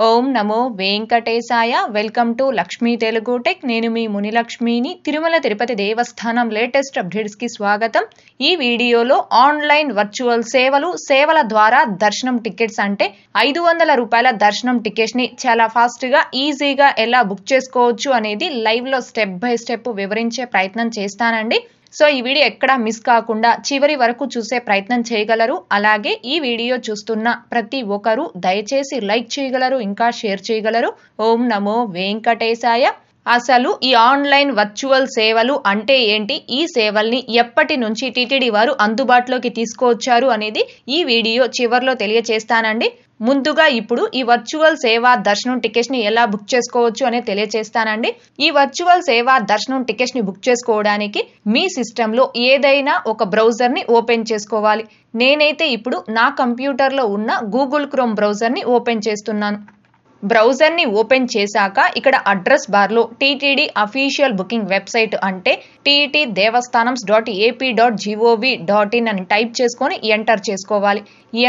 Om Namo Venkatesaya. Welcome to Lakshmi Telugu tech. నేను మీ మునిలక్ష్మిని. తిరుమల తిరుపతి దేవస్థానం latest అప్డేట్స్కి స్వాగతం. ఈ వీడియోలో ఆన్లైన్ వర్చువల్ సేవల ద్వారా దర్శనం టికెట్స్ అంటే 500 రూపాయల దర్శనం టికెట్స్ని చాలా ఫాస్ట్గా ఈజీగా ఎలా బుక్ చేసుకోవచ్చు అనేది లైవ్లో స్టెప్ బై స్టెప్ వివరించే ప్రయత్నం చేస్తానండి. సో ఈ వీడియో ఎక్కడా మిస్ కాకుండా చివరి వరకు చూసే ప్రయత్నం చేయగలరు. అలాగే ఈ వీడియో చూస్తున్న ప్రతి ఒక్కరూ దయచేసి లైక్ చేయగలరు, ఇంకా షేర్ చేయగలరు. ఓం నమో వెంకటేశాయ. అసలు ఈ ఆన్లైన్ వర్చువల్ సేవలు అంటే ఏంటి, ఈ సేవల్ని ఎప్పటి నుంచి టీటీడీ వారు అందుబాటులోకి తీసుకువచ్చారు అనేది ఈ వీడియో చివరిలో తెలియచేస్తానండి. ముందుగా ఇప్పుడు ఈ వర్చువల్ సేవా దర్శనం టికెట్స్ ని ఎలా బుక్ చేసుకోవచ్చు అనేది తెలియచేస్తానండి. ఈ వర్చువల్ సేవా దర్శనం టికెట్స్ ని బుక్ చేసుకోవడానికి మీ సిస్టమ్ లో ఏదైనా ఒక బ్రౌజర్ ని ఓపెన్ చేసుకోవాలి. నేనైతే ఇప్పుడు నా కంప్యూటర్ లో ఉన్న గూగుల్ క్రోమ్ బ్రౌజర్ ని ఓపెన్ చేస్తున్నాను. బ్రౌజర్ ని ఓపెన్ చేశాక ఇక్కడ అడ్రస్ బార్ లో టీటీడీ అఫీషియల్ బుకింగ్ వెబ్సైట్ అంటే ttdevasthanams.ap.gov.in అని టైప్ చేసుకొని ఎంటర్ చేసుకోవాలి.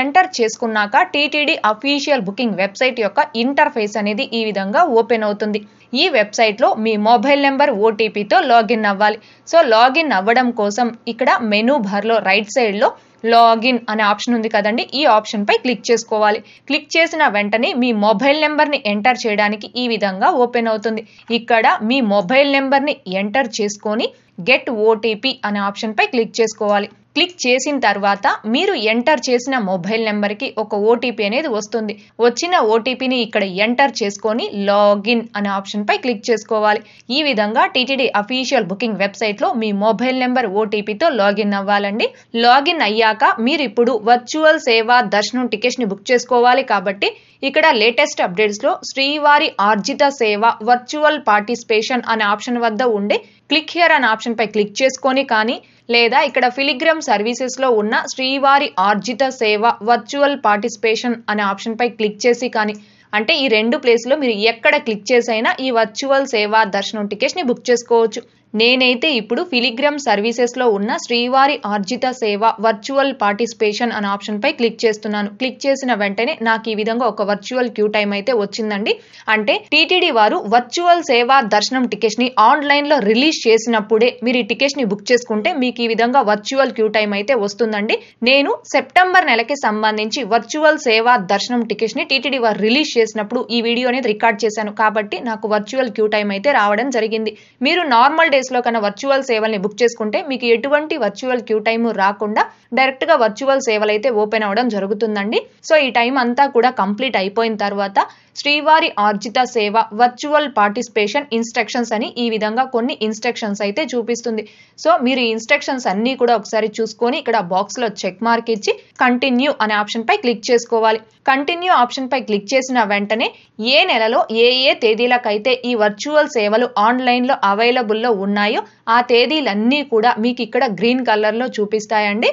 ఎంటర్ చేసుకున్నాక టీటీడీ అఫీషియల్ బుకింగ్ వెబ్సైట్ యొక్క ఇంటర్ఫేస్ అనేది ఈ విధంగా ఓపెన్ అవుతుంది. ఈ వెబ్సైట్ లో మీ మొబైల్ నెంబర్ ఓటీపీతో లాగిన్ అవ్వాలి. సో లాగిన్ అవ్వడం కోసం ఇక్కడ మెనూ బార్ లో రైట్ సైడ్ లో లాగిన్ అనే ఆప్షన్ ఉంది కదండి, ఈ ఆప్షన్ పై క్లిక్ చేసుకోవాలి. క్లిక్ చేసిన వెంటనే మీ మొబైల్ నెంబర్ ని ఎంటర్ చేయడానికి ఈ విధంగా ఓపెన్ అవుతుంది. ఇక్కడ మీ మొబైల్ నెంబర్ ని ఎంటర్ చేసుకొని గెట్ ఓటీపీ అనే ఆప్షన్ పై క్లిక్ చేసుకోవాలి. క్లిక్ చేసిన తర్వాత మీరు ఎంటర్ చేసిన మొబైల్ నెంబర్కి ఒక ఓటీపీ అనేది వస్తుంది. వచ్చిన ఓటీపీని ఇక్కడ ఎంటర్ చేసుకొని లాగిన్ అనే ఆప్షన్ పై క్లిక్ చేసుకోవాలి. ఈ విధంగా టీటీడీ అఫీషియల్ బుకింగ్ వెబ్సైట్ లో మీ మొబైల్ నెంబర్ ఓటీపీతో లాగిన్ అవ్వాలండి. లాగిన్ అయ్యాక మీరు ఇప్పుడు వర్చువల్ సేవా దర్శనం టికెట్స్ ని బుక్ చేసుకోవాలి. కాబట్టి ఇక్కడ లేటెస్ట్ అప్డేట్స్ లో శ్రీవారి ఆర్జిత సేవ వర్చువల్ పార్టిసిపేషన్ అనే ఆప్షన్ వద్ద ఉండే క్లిక్ హియర్ అనే ఆప్షన్ పై క్లిక్ చేసుకొని కానీ, లేదా ఇక్కడ ఫిలిగ్రమ్ సర్వీసెస్ లో ఉన్న శ్రీవారి ఆర్జిత సేవ వర్చువల్ పార్టిసిపేషన్ అనే ఆప్షన్ పై క్లిక్ చేసి కానీ, అంటే ఈ రెండు ప్లేస్ లో మీరు ఎక్కడ క్లిక్ చేసైనా ఈ వర్చువల్ సేవా దర్శనం టికెట్స్ ని బుక్ చేసుకోవచ్చు. నేనైతే ఇప్పుడు ఫిలిగ్రమ్ సర్వీసెస్ లో ఉన్న శ్రీవారి ఆర్జిత సేవ వర్చువల్ పార్టిసిపేషన్ అనే ఆప్షన్ పై క్లిక్ చేస్తున్నాను. క్లిక్ చేసిన వెంటనే నాకు ఈ విధంగా ఒక వర్చువల్ క్యూ టైం అయితే వచ్చిందండి. అంటే టీటీడీ వారు వర్చువల్ సేవా దర్శనం టికెట్స్ ని ఆన్లైన్ లో రిలీజ్ చేసినప్పుడే మీరు ఈ టికెట్స్ ని బుక్ చేసుకుంటే మీకు ఈ విధంగా వర్చువల్ క్యూ టైం అయితే వస్తుందండి. నేను సెప్టెంబర్ నెలకి సంబంధించి వర్చువల్ సేవా దర్శనం టికెట్స్ ని టీటీడీ వారు రిలీజ్ చేసినప్పుడు ఈ వీడియో అనేది రికార్డ్ చేశాను. కాబట్టి నాకు వర్చువల్ క్యూ టైం అయితే రావడం జరిగింది. మీరు నార్మల్ డేస్ లో కన్నా వర్చువల్ సేవల్ని బుక్ చేసుకుంటే మీకు ఎటువంటి వర్చువల్ క్యూ టైం రాకుండా డైరెక్ట్ గా వర్చువల్ సేవలు అయితే ఓపెన్ అవ్వడం జరుగుతుందండి. సో ఈ టైం అంతా కూడా కంప్లీట్ అయిపోయిన తర్వాత శ్రీవారి ఆర్జిత సేవ వర్చువల్ పార్టిసిపేషన్ ఇన్స్ట్రక్షన్స్ అని ఈ విధంగా కొన్ని ఇన్స్ట్రక్షన్స్ అయితే చూపిస్తుంది. సో మీరు ఈ ఇన్స్ట్రక్షన్స్ అన్ని కూడా ఒకసారి చూసుకొని ఇక్కడ బాక్స్ లో చెక్ మార్క్ ఇచ్చి కంటిన్యూ అనే ఆప్షన్ పై క్లిక్ చేసుకోవాలి. కంటిన్యూ ఆప్షన్ పై క్లిక్ చేసిన వెంటనే ఏ నెలలో ఏ తేదీలకైతే ఈ వర్చువల్ సేవలు ఆన్లైన్ లో అవైలబుల్ లో ఉన్నాయో ఆ తేదీలన్నీ కూడా మీకు ఇక్కడ గ్రీన్ కలర్ లో చూపిస్తాయండి.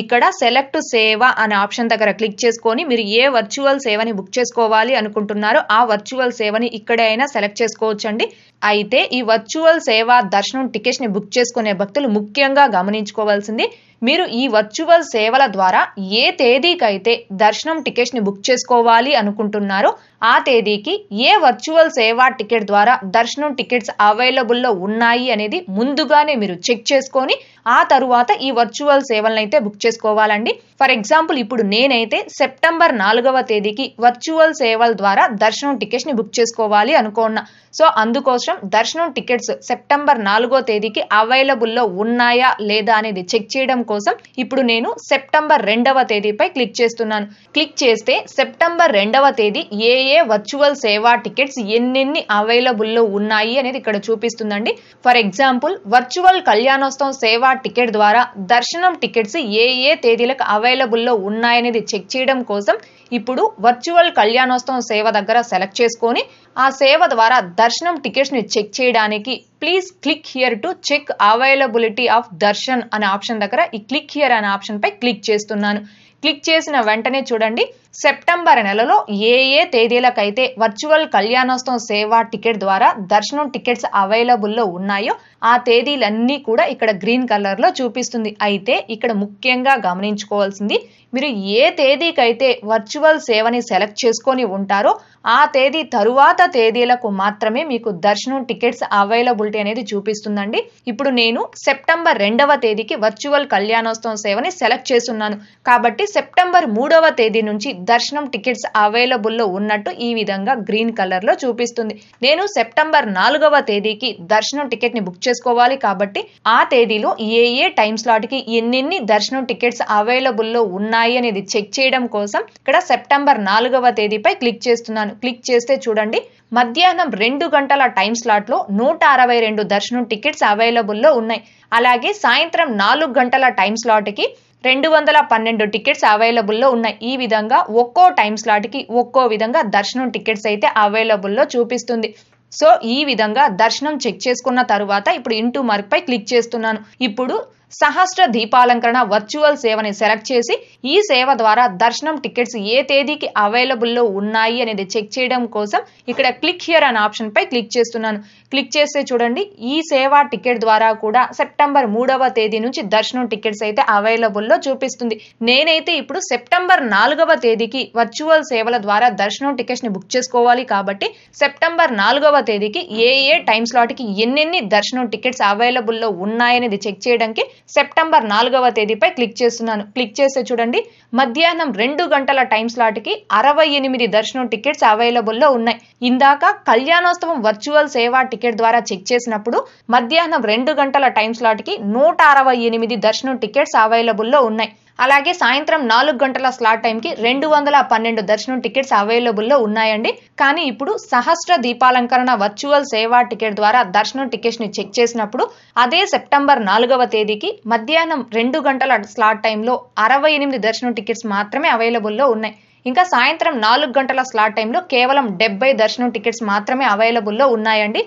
ఇక్కడ సెలెక్ట్ సేవ అనే ఆప్షన్ దగ్గర క్లిక్ చేసుకొని మీరు ఏ వర్చువల్ సేవని బుక్ చేసుకోవాలి అనుకుంటున్నారో ఆ వర్చువల్ సేవని ఇక్కడే అయినా సెలెక్ట్ చేసుకోవచ్చండి. అయితే ఈ వర్చువల్ సేవా దర్శనం టికెట్స్ ని బుక్ చేసుకునే భక్తులు ముఖ్యంగా గమనించుకోవాల్సింది, మీరు ఈ వర్చువల్ సేవల ద్వారా ఏ తేదీకైతే దర్శనం టికెట్స్ ని బుక్ చేసుకోవాలి అనుకుంటున్నారో ఆ తేదీకి ఏ వర్చువల్ సేవా టికెట్ ద్వారా దర్శనం టికెట్స్ అవైలబుల్లో ఉన్నాయి అనేది ముందుగానే మీరు చెక్ చేసుకొని ఆ తరువాత ఈ వర్చువల్ సేవలను అయితే బుక్ చేసుకోవాలండి. ఫర్ ఎగ్జాంపుల్ ఇప్పుడు నేనైతే సెప్టెంబర్ 4వ తేదీకి వర్చువల్ సేవల ద్వారా దర్శనం టికెట్స్ ని బుక్ చేసుకోవాలి అనుకున్నా. సో అందుకోసం దర్శనం టికెట్స్ సెప్టెంబర్ 4వ తేదీకి అవైలబుల్లో ఉన్నాయా లేదా అనేది చెక్ చేయడం కోసం ఇప్పుడు నేను సెప్టెంబర్ 2వ తేదీపై క్లిక్ చేస్తున్నాను. క్లిక్ చేస్తే సెప్టెంబర్ 2వ తేదీ ఏ వర్చువల్ సేవా టికెట్స్ ఎన్నెన్ని అవైలబుల్లో ఉన్నాయి అనేది ఇక్కడ చూపిస్తుందండి. ఫర్ ఎగ్జాంపుల్ వర్చువల్ కళ్యాణోత్సవం సేవా టికెట్ ద్వారా దర్శనం టికెట్స్ ఏ తేదీలకు అవైలబుల్లో ఉన్నాయనేది చెక్ చేయడం కోసం ఇప్పుడు వర్చువల్ కళ్యాణోత్సవం సేవ దగ్గర సెలెక్ట్ చేసుకొని ఆ సేవ ద్వారా దర్శనం టికెట్స్ ని చెక్ చేయడానికి please click here to check availability of darshan అనే ఆప్షన్ దగ్గర ఈ క్లిక్ హియర్ అనే ఆప్షన్ పై క్లిక్ చేస్తున్నాను. క్లిక్ చేసిన వెంటనే చూడండి సెప్టెంబర్ నెలలో ఏ తేదీలకైతే వర్చువల్ కళ్యాణోత్సవం సేవా టికెట్ ద్వారా దర్శనం టికెట్స్ అవైలబుల్లో ఉన్నాయో ఆ తేదీలన్నీ కూడా ఇక్కడ గ్రీన్ కలర్ లో చూపిస్తుంది. అయితే ఇక్కడ ముఖ్యంగా గమనించుకోవాల్సింది, మీరు ఏ తేదీకైతే వర్చువల్ సేవని సెలెక్ట్ చేసుకొని ఉంటారో ఆ తేదీ తరువాత తేదీలకు మాత్రమే మీకు దర్శనం టికెట్స్ అవైలబిలిటీ అనేది చూపిస్తుందండి. ఇప్పుడు నేను సెప్టెంబర్ 2వ తేదీకి వర్చువల్ కళ్యాణోత్సవం సేవని సెలెక్ట్ చేసున్నాను కాబట్టి సెప్టెంబర్ 3వ తేదీ నుంచి దర్శనం టికెట్స్ అవైలబుల్లో ఉన్నట్టు ఈ విధంగా గ్రీన్ కలర్ లో చూపిస్తుంది. నేను సెప్టెంబర్ 4వ తేదీకి దర్శనం టికెట్ ని బుక్ చేసుకోవాలి కాబట్టి ఆ తేదీలో ఏ టైం స్లాట్ కి ఎన్ని దర్శనం టికెట్స్ అవైలబుల్లో ఉన్నాయి అనేది చెక్ చేయడం కోసం ఇక్కడ సెప్టెంబర్ 4వ తేదీపై క్లిక్ చేస్తున్నాను. క్లిక్ చేస్తే చూడండి, మధ్యాహ్నం 2 గంటల టైం స్లాట్ లో 162 దర్శనం టికెట్స్ అవైలబుల్లో ఉన్నాయి. అలాగే సాయంత్రం 4 గంటల టైం స్లాట్ కి 212 టికెట్స్ అవైలబుల్లో ఉన్నాయి. ఈ విధంగా ఒక్కో టైం స్లాట్ కి ఒక్కో విధంగా దర్శనం టికెట్స్ అయితే అవైలబుల్లో చూపిస్తుంది. సో ఈ విధంగా దర్శనం చెక్ చేసుకున్న తరువాత ఇప్పుడు ఇంటూ మార్క్ పై క్లిక్ చేస్తున్నాను. ఇప్పుడు సహస్ర దీపాలంకరణ వర్చువల్ సేవని సెలెక్ట్ చేసి ఈ సేవ ద్వారా దర్శనం టికెట్స్ ఏ తేదీకి అవైలబుల్లో ఉన్నాయి అనేది చెక్ చేయడం కోసం ఇక్కడ క్లిక్ హియర్ అనే ఆప్షన్ పై క్లిక్ చేస్తున్నాను. క్లిక్ చేస్తే చూడండి, ఈ సేవా టికెట్ ద్వారా కూడా సెప్టెంబర్ 3వ తేదీ నుంచి దర్శనం టికెట్స్ అయితే అవైలబుల్లో చూపిస్తుంది. నేనైతే ఇప్పుడు సెప్టెంబర్ 4వ తేదీకి వర్చువల్ సేవల ద్వారా దర్శనం టికెట్స్ ని బుక్ చేసుకోవాలి కాబట్టి సెప్టెంబర్ 4వ తేదీకి ఏ టైం స్లాట్ కి ఎన్ని దర్శనం టికెట్స్ అవైలబుల్లో ఉన్నాయనేది చెక్ చేయడానికి సెప్టెంబర్ 4వ తేదీపై క్లిక్ చేస్తున్నాను. క్లిక్ చేస్తే చూడండి, మధ్యాహ్నం 2 గంటల టైం స్లాట్ కి 68 దర్శనం టికెట్స్ అవైలబుల్లో ఉన్నాయి. ఇందాక కళ్యాణోత్సవం వర్చువల్ సేవా టికెట్ ద్వారా చెక్ చేసినప్పుడు మధ్యాహ్నం 2 గంటల టైం స్లాట్ కి 168 దర్శనం టికెట్స్ అవైలబుల్లో ఉన్నాయి. అలాగే సాయంత్రం 4 గంటల స్లాట్ టైం కి 212 దర్శనం టికెట్స్ అవైలబుల్లో ఉన్నాయండి. కానీ ఇప్పుడు సహస్ర దీపాలంకరణ వర్చువల్ సేవా టికెట్ ద్వారా దర్శనం టికెట్స్ ని చెక్ చేసినప్పుడు అదే సెప్టెంబర్ 4వ తేదీకి మధ్యాహ్నం 2 గంటల స్లాట్ టైంలో 68 దర్శనం టికెట్స్ మాత్రమే అవైలబుల్లో ఉన్నాయి. ఇంకా సాయంత్రం 4 గంటల స్లాట్ టైంలో కేవలం 70 దర్శనం టికెట్స్ మాత్రమే అవైలబుల్లో ఉన్నాయండి.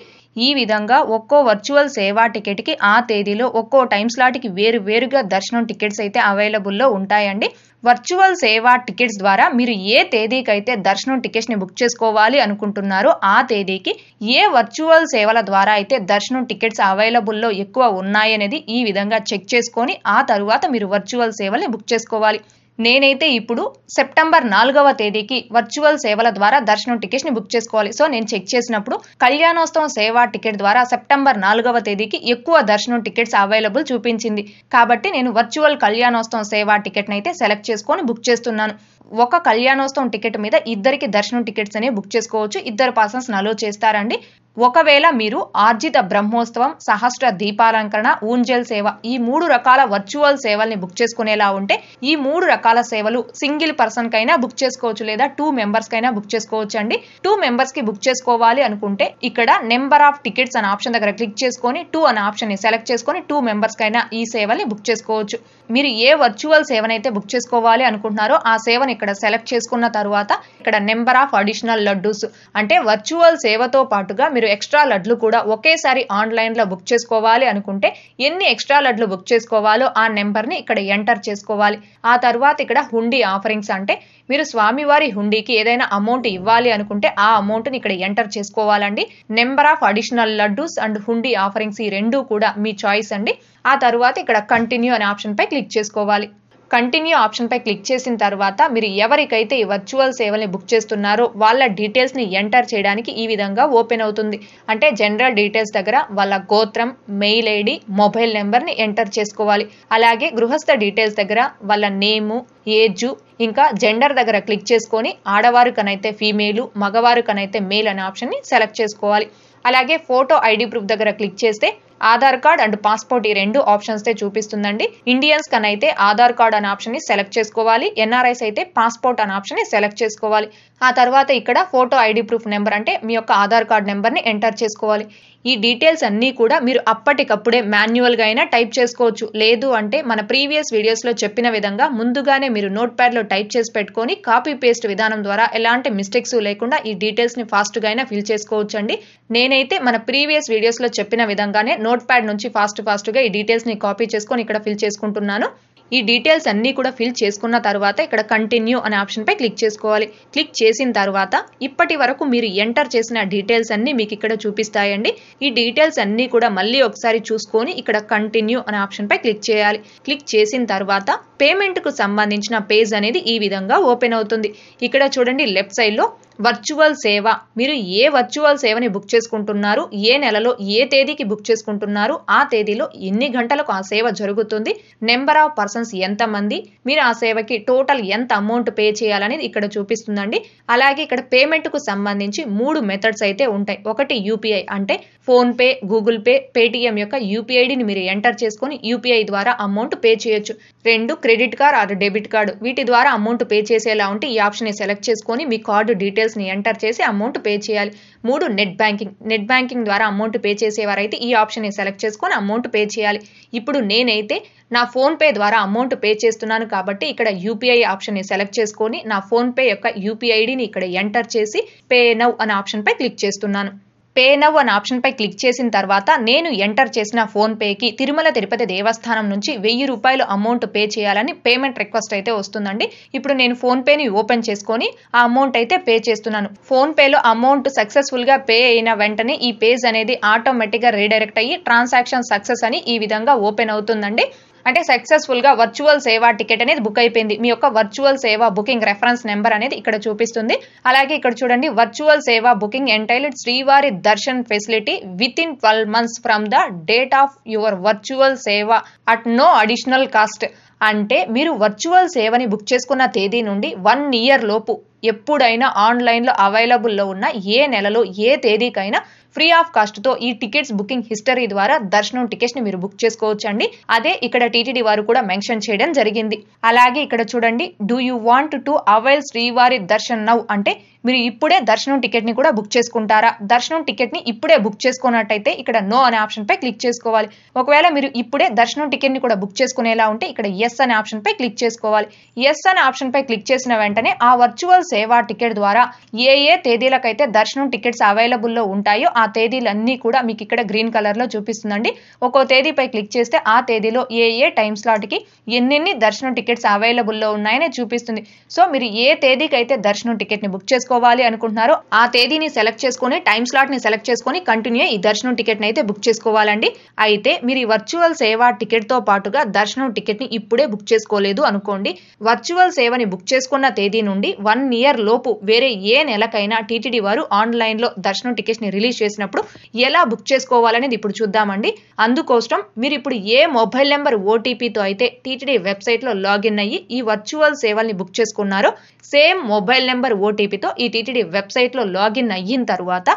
ఈ విధంగా ఒక్కో వర్చువల్ సేవా టికెట్ కి ఆ తేదీలో ఒక్కో టైం స్లాట్ కి వేరుగా దర్శనం టికెట్స్ అయితే అవైలబుల్లో ఉంటాయండి. వర్చువల్ సేవా టికెట్స్ ద్వారా మీరు ఏ తేదీకైతే దర్శనం టికెట్స్ ని బుక్ చేసుకోవాలి అనుకుంటున్నారో ఆ తేదీకి ఏ వర్చువల్ సేవల ద్వారా అయితే దర్శనం టికెట్స్ అవైలబుల్లో ఎక్కువ ఉన్నాయనేది ఈ విధంగా చెక్ చేసుకొని ఆ తరువాత మీరు వర్చువల్ సేవల్ని బుక్ చేసుకోవాలి. నేనైతే ఇప్పుడు సెప్టెంబర్ 4వ తేదీకి వర్చువల్ సేవల ద్వారా దర్శనం టికెట్స్ ని బుక్ చేసుకోవాలి. సో నేను చెక్ చేసినప్పుడు కళ్యాణోత్సవం సేవా టికెట్ ద్వారా సెప్టెంబర్ 4వ తేదీకి ఎక్కువ దర్శనం టికెట్స్ అవైలబుల్ చూపించింది కాబట్టి నేను వర్చువల్ కళ్యాణోత్సవం సేవా టికెట్ ని అయితే సెలెక్ట్ చేసుకొని బుక్ చేస్తున్నాను. ఒక కళ్యాణోత్సవం టికెట్ మీద ఇద్దరికి దర్శనం టికెట్స్ అనేవి బుక్ చేసుకోవచ్చు. 2 పర్సన్స్ అలో చేస్తారండి. ఒకవేళ మీరు ఆర్జిత బ్రహ్మోత్సవం, సహస్ర దీపాలంకరణ, ఊంజల్ సేవ ఈ 3 రకాల వర్చువల్ సేవల్ని బుక్ చేసుకునేలా ఉంటే ఈ 3 రకాల సేవలు సింగిల్ పర్సన్ కైనా బుక్ చేసుకోవచ్చు లేదా 2 మెంబర్స్ కైనా బుక్ చేసుకోవచ్చు అండి. 2 మెంబర్స్ కి బుక్ చేసుకోవాలి అనుకుంటే ఇక్కడ నెంబర్ ఆఫ్ టికెట్స్ అనే ఆప్షన్ దగ్గర క్లిక్ చేసుకొని 2 అనే ఆప్షన్ ని సెలెక్ట్ చేసుకొని 2 మెంబర్స్ కైనా ఈ సేవల్ని బుక్ చేసుకోవచ్చు. మీరు ఏ వర్చువల్ సేవనైతే బుక్ చేసుకోవాలి అనుకుంటున్నారో ఆ సేవని ఇక్కడ సెలెక్ట్ చేసుకున్న తర్వాత ఇక్కడ నెంబర్ ఆఫ్ అడిషనల్ లడ్డూస్ అంటే వర్చువల్ సేవతో పాటుగా మీరు ఎక్స్ట్రా లడ్లు కూడా ఒకేసారి ఆన్లైన్ లో బుక్ చేసుకోవాలి అనుకుంటే ఎన్ని ఎక్స్ట్రా లడ్లు బుక్ చేసుకోవాలో ఆ నెంబర్ ని ఇక్కడ ఎంటర్ చేసుకోవాలి. ఆ తర్వాత ఇక్కడ హుండీ ఆఫరింగ్స్ అంటే మీరు స్వామివారి హుండీకి ఏదైనా అమౌంట్ ఇవ్వాలి అనుకుంటే ఆ అమౌంట్ ని ఇక్కడ ఎంటర్ చేసుకోవాలండి. Number of additional laddus and hundi offerings ఈ 2 కూడా మీ చాయిస్ అండి. ఆ తర్వాత ఇక్కడ కంటిన్యూ అనే ఆప్షన్ పై క్లిక్ చేసుకోవాలి. కంటిన్యూ ఆప్షన్ పై క్లిక్ చేసిన తర్వాత మీరు ఎవరికైతే ఈ వర్చువల్ సేవల్ని బుక్ చేస్తున్నారో వాళ్ళ డీటెయిల్స్ ని ఎంటర్ చేయడానికి ఈ విధంగా ఓపెన్ అవుతుంది. అంటే జనరల్ డీటెయిల్స్ దగ్గర వాళ్ళ గోత్రం, మెయిల్ ఐడి, మొబైల్ నెంబర్ ని ఎంటర్ చేసుకోవాలి. అలాగే గృహస్థ డీటెయిల్స్ దగ్గర వాళ్ళ నేము, ఏజ్ ఇంకా జెండర్ దగ్గర క్లిక్ చేసుకొని ఆడవారు కనైతే ఫీమేల్, మగవారు కనైతే మేల్ అనే ఆప్షన్ ని సెలెక్ట్ చేసుకోవాలి. అలాగే ఫోటో ఐడి ప్రూఫ్ దగ్గర క్లిక్ చేస్తే ఆధార్ కార్డ్ అండ్ పాస్పోర్ట్ ఈ 2 ఆప్షన్స్ తే చూపిస్తుందండి. ఇండియన్స్ కనైతే ఆధార్ కార్డ్ అనే ఆప్షన్ ని సెలెక్ట్ చేసుకోవాలి. ఎన్ఆర్ఐస్ అయితే పాస్పోర్ట్ అనే ఆప్షన్ ని సెలెక్ట్ చేసుకోవాలి. ఆ తర్వాత ఇక్కడ ఫోటో ఐడి ప్రూఫ్ నెంబర్ అంటే మీ యొక్క ఆధార్ కార్డ్ నెంబర్ ని ఎంటర్ చేసుకోవాలి. ఈ డీటెయిల్స్ అన్నీ కూడా మీరు అప్పటికప్పుడే మాన్యువల్ గా అయినా టైప్ చేసుకోవచ్చు. లేదు అంటే మన ప్రీవియస్ వీడియోస్ లో చెప్పిన విధంగా ముందుగానే మీరు నోట్ ప్యాడ్ లో టైప్ చేసి పెట్టుకొని కాపీ పేస్ట్ విధానం ద్వారా ఎలాంటి మిస్టేక్స్ లేకుండా ఈ డీటెయిల్స్ ని ఫాస్ట్ గా అయినా ఫిల్ చేసుకోవచ్చు అండి. నేనైతే మన ప్రీవియస్ వీడియోస్ లో చెప్పిన విధంగానే నోట్ ప్యాడ్ నుంచి ఫాస్ట్ గా ఈ డీటెయిల్స్ ని కాపీ చేసుకొని ఇక్కడ ఫిల్ చేసుకుంటున్నాను. ఈ డీటెయిల్స్ అన్నీ కూడా ఫిల్ చేసుకున్న తర్వాత ఇక్కడ కంటిన్యూ అనే ఆప్షన్ పై క్లిక్ చేసుకోవాలి. క్లిక్ చేసిన తర్వాత ఇప్పటి వరకు మీరు ఎంటర్ చేసిన డీటెయిల్స్ అన్ని మీకు ఇక్కడ చూపిస్తాయండి. ఈ డీటెయిల్స్ అన్ని కూడా మళ్ళీ ఒకసారి చూసుకొని ఇక్కడ కంటిన్యూ అనే ఆప్షన్ పై క్లిక్ చేయాలి. క్లిక్ చేసిన తర్వాత పేమెంట్ కు సంబంధించిన పేజ్ అనేది ఈ విధంగా ఓపెన్ అవుతుంది. ఇక్కడ చూడండి లెఫ్ట్ సైడ్ లో వర్చువల్ సేవ, మీరు ఏ వర్చువల్ సేవని బుక్ చేసుకుంటున్నారు, ఏ నెలలో ఏ తేదీకి బుక్ చేసుకుంటున్నారు, ఆ తేదీలో ఎన్ని గంటలకు ఆ సేవ జరుగుతుంది, నెంబర్ ఆఫ్ పర్సన్స్ ఎంత మంది, మీరు ఆ సేవకి టోటల్ ఎంత అమౌంట్ పే చేయాలనేది ఇక్కడ చూపిస్తుందండి. అలాగే ఇక్కడ పేమెంట్ కు సంబంధించి 3 మెథడ్స్ అయితే ఉంటాయి. ఒకటి యూపీఐ అంటే phone pay, Google pay, Paytm యొక్క యూపీఐడిని మీరు ఎంటర్ చేసుకొని యూపీఐ ద్వారా అమౌంట్ పే చేయొచ్చు. 2 credit card or debit card, వీటి ద్వారా అమౌంట్ పే చేసేలా ఉంటే ఈ ఆప్షన్ ని సెలెక్ట్ చేసుకొని మీ కార్డు డీటెయిల్స్ ని ఎంటర్ చేసి అమౌంట్ పే చేయాలి. 3 నెట్ బ్యాంకింగ్ ద్వారా అమౌంట్ పే చేసేవారైతే ఈ ఆప్షన్ ని సెలెక్ట్ చేసుకొని అమౌంట్ పే చేయాలి. ఇప్పుడు నేనైతే నా ఫోన్ పే ద్వారా అమౌంట్ పే చేస్తున్నాను కాబట్టి ఇక్కడ యూపీఐ ఆప్షన్ ని సెలెక్ట్ చేసుకొని నా ఫోన్ పే యొక్క యూపీఐడిని ఇక్కడ ఎంటర్ చేసి పే నౌ అనే ఆప్షన్ పై క్లిక్ చేస్తున్నాను. పే నౌ అనే ఆప్షన్ పై క్లిక్ చేసిన తర్వాత నేను ఎంటర్ చేసిన ఫోన్ పేకి తిరుమల తిరుపతి దేవస్థానం నుంచి 1000 రూపాయలు అమౌంట్ పే చేయాలని పేమెంట్ రిక్వెస్ట్ అయితే వస్తుందండి. ఇప్పుడు నేను ఫోన్ పేని ఓపెన్ చేసుకొని ఆ అమౌంట్ అయితే పే చేస్తున్నాను. ఫోన్ పేలో అమౌంట్ సక్సెస్ఫుల్ గా పే అయిన వెంటనే ఈ పేజ్ అనేది ఆటోమేటిక్ గా రీడైరెక్ట్ అయ్యి ట్రాన్సాక్షన్ సక్సెస్ అని ఈ విధంగా ఓపెన్ అవుతుందండి. అంటే సక్సెస్ఫుల్ గా వర్చువల్ సేవా టికెట్ అనేది బుక్ అయిపోయింది. మీ యొక్క వర్చువల్ సేవా బుకింగ్ రెఫరెన్స్ నెంబర్ అనేది ఇక్కడ చూపిస్తుంది. అలాగే ఇక్కడ చూడండి వర్చువల్ సేవా బుకింగ్ ఎంటైల్డ్ శ్రీవారి Darshan facility with in 12 months from the date of your virtual సేవ అట్ నో అడిషనల్ కాస్ట్. అంటే మీరు వర్చువల్ సేవని బుక్ చేసుకున్న తేదీ నుండి 1 year లోపు ఎప్పుడైనా ఆన్లైన్లో అవైలబుల్లో ఉన్న ఏ నెలలో ఏ తేదీకైనా ఫ్రీ ఆఫ్ కాస్ట్ తో ఈ టికెట్స్ బుకింగ్ హిస్టరీ ద్వారా దర్శనం టికెట్స్ ని మీరు బుక్ చేసుకోవచ్చు అండి. అదే ఇక్కడ టీటీడీ వారు కూడా మెన్షన్ చేయడం జరిగింది. అలాగే ఇక్కడ చూడండి do you want to avail శ్రీవారి దర్శన్ నౌ అంటే మీరు ఇప్పుడే దర్శనం టికెట్ ని కూడా బుక్ చేసుకుంటారా, దర్శనం టికెట్ ని ఇప్పుడే బుక్ చేసుకున్నట్టయితే ఇక్కడ నో అనే ఆప్షన్ పై క్లిక్ చేసుకోవాలి. ఒకవేళ మీరు ఇప్పుడే దర్శనం టికెట్ ని కూడా బుక్ చేసుకునేలా ఉంటే ఇక్కడ ఎస్ అనే ఆప్షన్ పై క్లిక్ చేసుకోవాలి. ఎస్ అనే ఆప్షన్ పై క్లిక్ చేసిన వెంటనే ఆ వర్చువల్ సేవా టికెట్ ద్వారా ఏ తేదీలకైతే దర్శనం టికెట్స్ అవైలబుల్ లో ఉంటాయో ఆ తేదీలన్నీ కూడా మీకు ఇక్కడ గ్రీన్ కలర్ లో చూపిస్తుందండి. ఒక్కో తేదీపై క్లిక్ చేస్తే ఆ తేదీలో ఏ టైం స్లాట్ కి ఎన్ని దర్శనం టికెట్స్ అవైలబుల్ లో ఉన్నాయని చూపిస్తుంది. సో మీరు ఏ తేదీకి అయితే దర్శనం టికెట్ ని బుక్ చేసుకోవాలి అనుకుంటున్నారో ఆ తేదీని సెలెక్ట్ చేసుకొని టైం స్లాట్ ని సెలెక్ట్ చేసుకొని కంటిన్యూ ఈ దర్శనం టికెట్ ని అయితే బుక్ చేసుకోవాలండి. అయితే మీరు ఈ వర్చువల్ సేవా టికెట్ తో పాటుగా దర్శనం టికెట్ ని ఇప్పుడే బుక్ చేసుకోలేదు అనుకోండి, వర్చువల్ సేవని బుక్ చేసుకున్న తేదీ నుండి 1 year లోపు వేరే ఏ నెలకైనా టీటీడీ వారు ఆన్లైన్ లో దర్శనం టికెట్స్ ని రిలీజ్ చేసినప్పుడు ఎలా బుక్ చేసుకోవాలనేది ఇప్పుడు చూద్దామండి. అందుకోసం మీరు ఇప్పుడు ఏ మొబైల్ నెంబర్ ఓటీపీతో అయితే టీటీడీ వెబ్సైట్ లో లాగిన్ అయ్యి ఈ వర్చువల్ సేవల్ని బుక్ చేసుకున్నారో సేమ్ మొబైల్ నెంబర్ ఓటీపీతో ఈ టీటీడీ వెబ్సైట్ లో లాగిన్ అయిన తర్వాత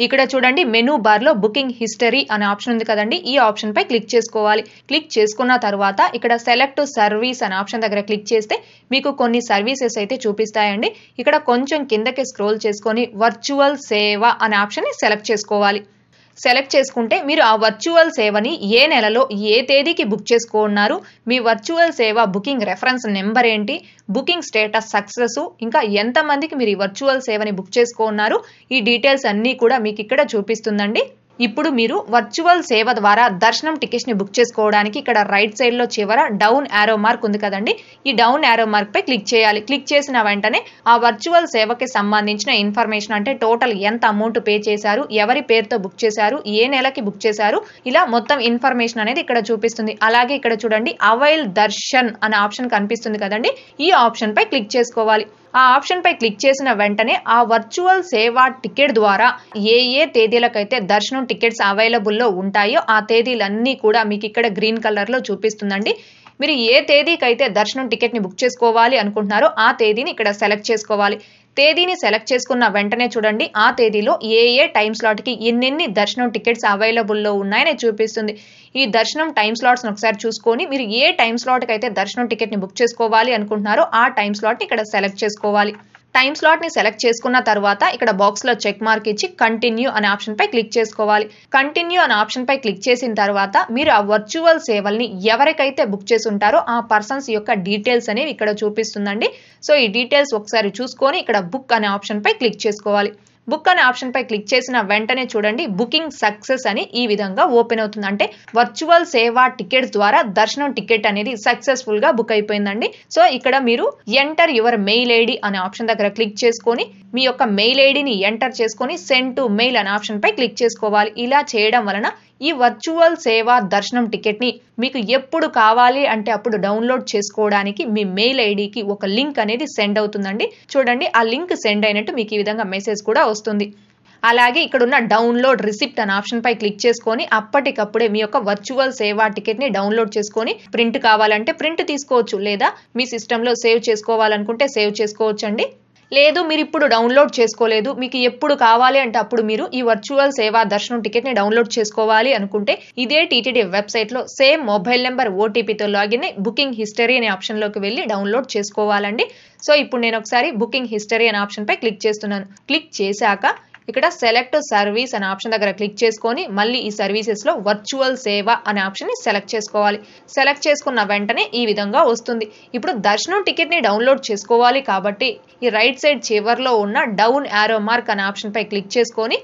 ఇక్కడ చూడండి మెనూ బార్ లో బుకింగ్ హిస్టరీ అనే ఆప్షన్ ఉంది కదండి, ఈ ఆప్షన్ పై క్లిక్ చేసుకోవాలి. క్లిక్ చేసుకున్న తర్వాత ఇక్కడ సెలెక్ట్ సర్వీస్ అనే ఆప్షన్ దగ్గర క్లిక్ చేస్తే మీకు కొన్ని సర్వీసెస్ అయితే చూపిస్తాయండి. ఇక్కడ కొంచెం కిందకి స్క్రోల్ చేసుకొని వర్చువల్ సేవ అనే ఆప్షన్ ని సెలెక్ట్ చేసుకోవాలి. సెలెక్ట్ చేసుకుంటే మీరు ఆ వర్చువల్ సేవని ఏ నెలలో ఏ తేదీకి బుక్ చేసుకున్నారు, మీ వర్చువల్ సేవ బుకింగ్ రెఫరెన్స్ నెంబర్ ఏంటి, బుకింగ్ స్టేటస్ సక్సెస్, ఇంకా ఎంతమందికి మీరు ఈ వర్చువల్ సేవని బుక్ చేసుకున్నారు, ఈ డీటెయిల్స్ అన్నీ కూడా మీకు ఇక్కడ చూపిస్తుందండి. ఇప్పుడు మీరు వర్చువల్ సేవ ద్వారా దర్శనం టికెట్స్ ని బుక్ చేసుకోవడానికి ఇక్కడ రైట్ సైడ్ లో చివర డౌన్ యారో మార్క్ ఉంది కదండి, ఈ డౌన్ యారో మార్క్ పై క్లిక్ చేయాలి. క్లిక్ చేసిన వెంటనే ఆ వర్చువల్ సేవకి సంబంధించిన ఇన్ఫర్మేషన్ అంటే టోటల్ ఎంత అమౌంట్ పే చేశారు, ఎవరి పేరుతో బుక్ చేశారు, ఏ నెలకి బుక్ చేశారు, ఇలా మొత్తం ఇన్ఫర్మేషన్ అనేది ఇక్కడ చూపిస్తుంది. అలాగే ఇక్కడ చూడండి అవైల్ దర్శన్ అనే ఆప్షన్ కనిపిస్తుంది కదండి, ఈ ఆప్షన్ పై క్లిక్ చేసుకోవాలి. ఆ ఆప్షన్ పై క్లిక్ చేసిన వెంటనే ఆ వర్చువల్ సేవా టికెట్ ద్వారా ఏ తేదీలకైతే దర్శనం టికెట్స్ అవైలబుల్లో ఉంటాయో ఆ తేదీలన్నీ కూడా మీకు ఇక్కడ గ్రీన్ కలర్ లో చూపిస్తుందండి. మీరు ఏ తేదీకైతే దర్శనం టికెట్ ని బుక్ చేసుకోవాలి అనుకుంటున్నారో ఆ తేదీని ఇక్కడ సెలెక్ట్ చేసుకోవాలి. తేదీని సెలెక్ట్ చేసుకున్న వెంటనే చూడండి ఆ తేదీలో ఏ టైం స్లాట్ కి ఎన్ని దర్శనం టికెట్స్ అవైలబుల్లో ఉన్నాయని చూపిస్తుంది. ఈ దర్శనం టైం స్లాట్స్ ఒకసారి చూసుకొని మీరు ఏ టైం స్లాట్ కి అయితే దర్శనం టికెట్ ని బుక్ చేసుకోవాలి అనుకుంటున్నారో ఆ టైం స్లాట్ ని ఇక్కడ సెలెక్ట్ చేసుకోవాలి. టైం స్లాట్ ని సెలెక్ట్ చేసుకున్న తర్వాత ఇక్కడ బాక్స్ లో చెక్ మార్క్ ఇచ్చి కంటిన్యూ అనే ఆప్షన్ పై క్లిక్ చేసుకోవాలి. కంటిన్యూ అనే ఆప్షన్ పై క్లిక్ చేసిన తర్వాత మీరు ఆ వర్చువల్ సేవల్ని ఎవరికైతే బుక్ చేసి ఉంటారో ఆ పర్సన్స్ యొక్క డీటెయిల్స్ అనేవి ఇక్కడ చూపిస్తుందండి. సో ఈ డీటెయిల్స్ ఒకసారి చూసుకొని ఇక్కడ బుక్ అనే ఆప్షన్ పై క్లిక్ చేసుకోవాలి. బుక్ అనే ఆప్షన్ పై క్లిక్ చేసిన వెంటనే చూడండి బుకింగ్ సక్సెస్ అని ఈ విధంగా ఓపెన్ అవుతుంది. అంటే వర్చువల్ సేవా టికెట్స్ ద్వారా దర్శనం టికెట్ అనేది సక్సెస్ఫుల్ గా బుక్ అయిపోయిందండి. సో ఇక్కడ మీరు ఎంటర్ యువర్ మెయిల్ ఐడి అనే ఆప్షన్ దగ్గర క్లిక్ చేసుకొని మీ యొక్క మెయిల్ ఐడిని ఎంటర్ చేసుకొని సెండ్ టు మెయిల్ అనే ఆప్షన్ పై క్లిక్ చేసుకోవాలి. ఇలా చేయడం వలన ఈ వర్చువల్ సేవా దర్శనం టికెట్ ని మీకు ఎప్పుడు కావాలి అంటే అప్పుడు డౌన్లోడ్ చేసుకోవడానికి మీ మెయిల్ ఐడికి ఒక లింక్ అనేది సెండ్ అవుతుందండి. చూడండి ఆ లింక్ సెండ్ అయినట్టు మీకు ఈ విధంగా మెసేజ్ కూడా వస్తుంది. అలాగే ఇక్కడ ఉన్న డౌన్లోడ్ రిసిప్ట్ అనే ఆప్షన్ పై క్లిక్ చేసుకొని అప్పటికప్పుడే మీ యొక్క వర్చువల్ సేవా టికెట్ ని డౌన్లోడ్ చేసుకొని ప్రింట్ కావాలంటే ప్రింట్ తీసుకోవచ్చు, లేదా మీ సిస్టంలో సేవ్ చేసుకోవాలనుకుంటే సేవ్ చేసుకోవచ్చండి. లేదు మీరు ఇప్పుడు డౌన్లోడ్ చేసుకోలేదు, మీకు ఎప్పుడు కావాలి అంటే అప్పుడు మీరు ఈ వర్చువల్ సేవా దర్శనం టికెట్ ని డౌన్లోడ్ చేసుకోవాలి అనుకుంటే ఇదే టీటీడీ వెబ్సైట్ లో సేమ్ మొబైల్ నెంబర్ ఓటీపీతో లాగిన్ అయి బుకింగ్ హిస్టరీ అనే ఆప్షన్ లోకి వెళ్ళి డౌన్లోడ్ చేసుకోవాలండి. సో ఇప్పుడు నేను ఒకసారి బుకింగ్ హిస్టరీ అనే ఆప్షన్ పై క్లిక్ చేస్తున్నాను. క్లిక్ చేశాక ఇక్కడ సెలెక్ట్ సర్వీస్ అనే ఆప్షన్ దగ్గర క్లిక్ చేసుకొని మళ్ళీ ఈ సర్వీసెస్ లో వర్చువల్ సేవ అనే ఆప్షన్ ని సెలెక్ట్ చేసుకోవాలి. సెలెక్ట్ చేసుకున్న వెంటనే ఈ విధంగా వస్తుంది. ఇప్పుడు దర్శనం టికెట్ ని డౌన్లోడ్ చేసుకోవాలి కాబట్టి ఈ రైట్ సైడ్ చివర్లో ఉన్న డౌన్ యారో మార్క్ అనే ఆప్షన్ పై క్లిక్ చేసుకొని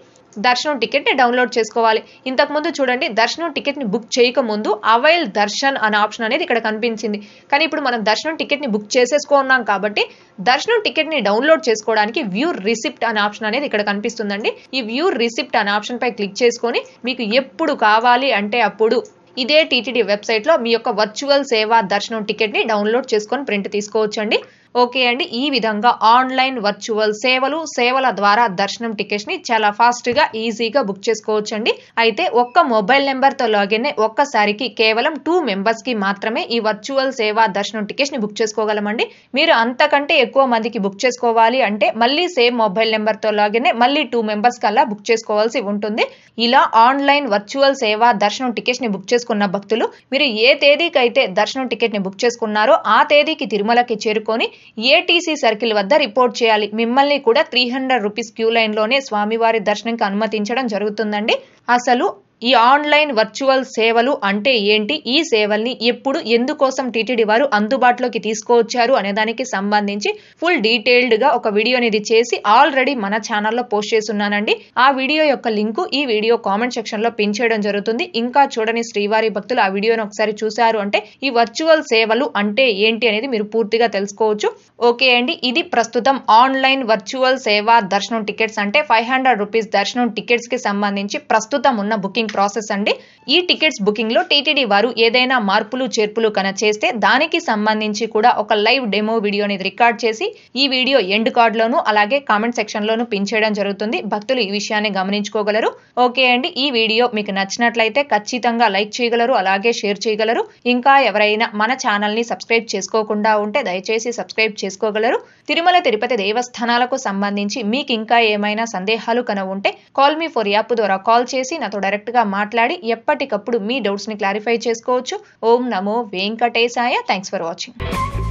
దర్శనం టికెట్ ని డౌన్లోడ్ చేసుకోవాలి. ఇంతకు ముందు చూడండి దర్శనం టికెట్ ని బుక్ చేయక ముందు అవైల్ దర్శన్ అనే ఆప్షన్ అనేది ఇక్కడ కనిపించింది. కానీ ఇప్పుడు మనం దర్శనం టికెట్ ని బుక్ చేసేసుకున్నాం కాబట్టి దర్శనం టికెట్ ని డౌన్లోడ్ చేసుకోవడానికి వ్యూ రిసిప్ట్ అనే ఆప్షన్ అనేది ఇక్కడ కనిపిస్తుందండి. ఈ వ్యూ రిసిప్ట్ అనే ఆప్షన్ పై క్లిక్ చేసుకొని మీకు ఎప్పుడు కావాలి అంటే అప్పుడు ఇదే టీటీడీ వెబ్సైట్ లో మీ యొక్క వర్చువల్ సేవా దర్శనం టికెట్ ని డౌన్లోడ్ చేసుకొని ప్రింట్ తీసుకోవచ్చండి. ఓకే అండి, ఈ విధంగా ఆన్లైన్ వర్చువల్ సేవల ద్వారా దర్శనం టికెట్స్ ని చాలా ఫాస్ట్ గా ఈజీగా బుక్ చేసుకోవచ్చండి. అయితే ఒక్క మొబైల్ నెంబర్ తో లాగిన్ ఒక్కసారికి కేవలం 2 మెంబర్స్ కి మాత్రమే ఈ వర్చువల్ సేవా దర్శనం టికెట్స్ ని బుక్ చేసుకోగలమండి. మీరు అంతకంటే ఎక్కువ మందికి బుక్ చేసుకోవాలి అంటే మళ్ళీ సేమ్ మొబైల్ నెంబర్ తో లాగిన్ మళ్ళీ 2 మెంబర్స్ కల్లా బుక్ చేసుకోవాల్సి ఉంటుంది. ఇలా ఆన్లైన్ వర్చువల్ సేవా దర్శనం టికెట్స్ ని బుక్ చేసుకున్న భక్తులు మీరు ఏ తేదీకి అయితే దర్శనం టికెట్ ని బుక్ చేసుకున్నారో ఆ తేదీకి తిరుమలకి చేరుకొని ఏటీసీ సర్కిల్ వద్ద రిపోర్ట్ చేయాలి. మిమ్మల్ని కూడా 300 రూపీస్ క్యూ లైన్ లోనే స్వామివారి దర్శనంకి అనుమతించడం జరుగుతుందండి. అసలు ఈ ఆన్లైన్ వర్చువల్ సేవలు అంటే ఏంటి, ఈ సేవల్ని ఎప్పుడు ఎందుకోసం టీటీడీ వారు అందుబాటులోకి తీసుకువచ్చారు అనే దానికి సంబంధించి ఫుల్ డీటెయిల్డ్ గా ఒక వీడియో అనేది చేసి ఆల్రెడీ మన ఛానల్లో పోస్ట్ చేస్తున్నానండి. ఆ వీడియో యొక్క లింకు ఈ వీడియో కామెంట్ సెక్షన్ లో పిన్ చేయడం జరుగుతుంది. ఇంకా చూడని శ్రీవారి భక్తులు ఆ వీడియోని ఒకసారి చూశారు అంటే ఈ వర్చువల్ సేవలు అంటే ఏంటి అనేది మీరు పూర్తిగా తెలుసుకోవచ్చు. ఓకే అండి, ఇది ప్రస్తుతం ఆన్లైన్ వర్చువల్ సేవా దర్శనం టికెట్స్ అంటే 500 రూపీస్ దర్శనం టికెట్స్ కి సంబంధించి ప్రస్తుతం ఉన్న బుకింగ్ ప్రాసెస్ అండి. ఈ టికెట్స్ బుకింగ్ లో టీటీడీ వారు ఏదైనా మార్పులు చేర్పులు చేస్తే దానికి సంబంధించి కూడా ఒక లైవ్ డెమో వీడియో అనేది రికార్డ్ చేసి ఈ వీడియో ఎండ్ కార్డ్ లోను అలాగే కామెంట్ సెక్షన్ లోను పిన్ చేయడం జరుగుతుంది. భక్తులు ఈ విషయాన్ని గమనించుకోగలరు. ఓకే అండి, ఈ వీడియో మీకు నచ్చినట్లయితే ఖచ్చితంగా లైక్ చేయగలరు, అలాగే షేర్ చేయగలరు. ఇంకా ఎవరైనా మన ఛానల్ ని సబ్స్క్రైబ్ చేసుకోకుండా ఉంటే దయచేసి సబ్స్క్రైబ్ చేసుకోగలరు. తిరుమల తిరుపతి దేవస్థానాలకు సంబంధించి మీకు ఇంకా ఏమైనా సందేహాలు ఉంటే కాల్ మీ ఫర్ యాప్ ద్వారా కాల్ చేసి నాతో డైరెక్ట్ గా మాట్లాడి ఎప్పటికప్పుడు మీ డౌట్స్ ని క్లారిఫై చేసుకోవచ్చు. ఓం నమో వెంకటేశాయ. Thanks for watching.